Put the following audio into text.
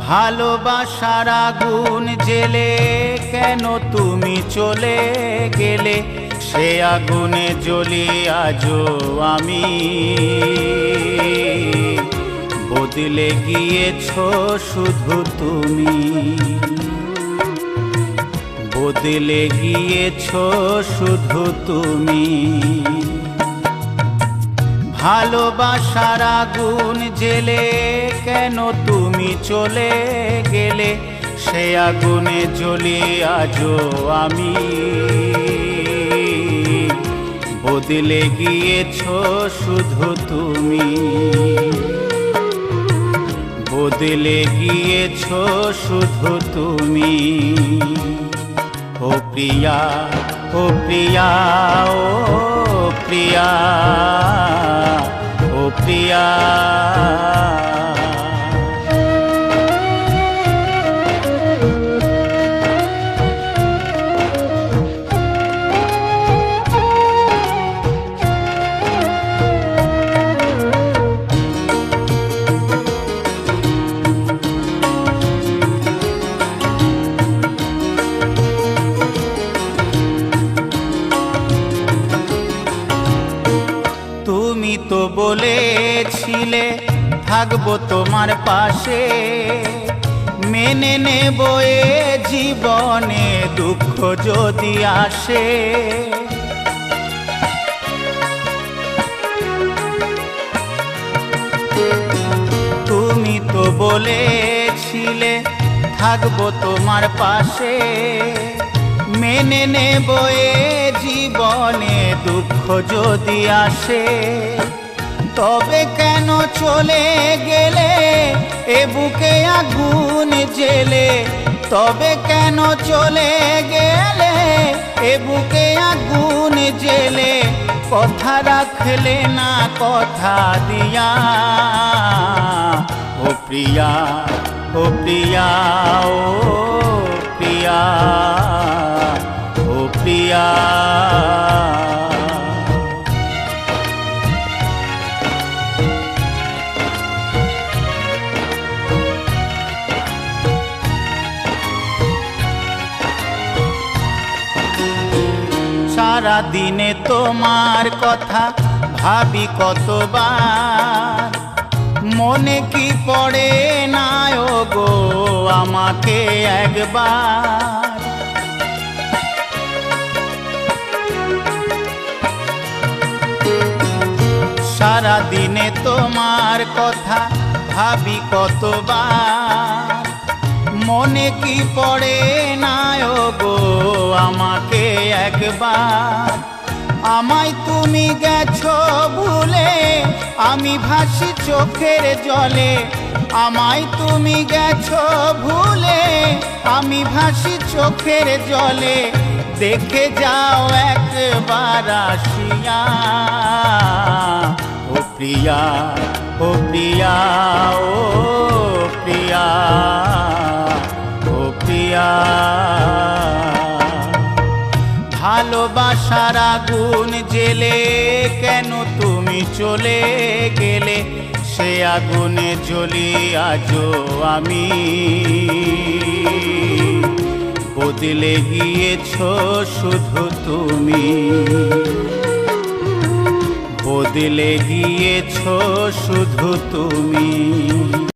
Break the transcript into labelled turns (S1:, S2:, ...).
S1: ভালোবাসার আগুন জেলে কেন তুমি চলে গেলে, সে আগুনে জ্বলি আজও আমি। বদলে গিয়েছো শুধু তুমি, বদলে গিয়েছো শুধু তুমি। ভালোবাসার আগুন জেলে কেন তুমি চলে গেলে, সে আগুনে জ্বলি আজও আমি। বদলে গিয়েছো শুধু তুমি, বদলে গিয়েছো শুধু তুমি। ও প্রিয়া, ও প্রিয়া, ও প্রিয়া, ও প্রিয়া। তুমি তো বলেছিলে থাকবো তোমার পাশে, মেনে নেব এ জীবনে দুঃখ যদি আসে। তুমি তো বলেছিলে থাকবো তোমার পাশে, মেনে নেব এ জীবনে দুঃখ যদি আসে। তবে কেন চলে গেলে এ বুকে আগুন জেলে, তবে কেন চলে গেলে এ বুকে আগুন জেলে। কথা রাখলে না কথা দিয়া, ও প্রিয়া, ও প্রিয়া, ও প্রিয়া, ও প্রিয়া। সারা দিনে তোমার কথা ভাবি কতবার, মনে কি পড়ে না ও গো আমাকে একবার। সারা দিনে তোমার কথা ভাবি কতবার, মনে কি পড়ে না ও গো আমাকে একবার। আমায় তুমি গেছো ভুলে, আমি ভাসি চোখের জলে। আমায় তুমি গেছো ভুলে, আমি ভাসি চোখের জলে। দেখে যাও একবার আসিয়া, ও প্রিয়া, ও প্রিয়া, ও প্রিয়া, ও প্রিয়া। ভালোবাসার আগুন জেলে কেন তুমি চলে গেলে, সে আগুনে জ্বলি আজও আমি। বদলে গিয়েছো শুধু তুমি, বদলে গিয়েছো শুধু তুমি।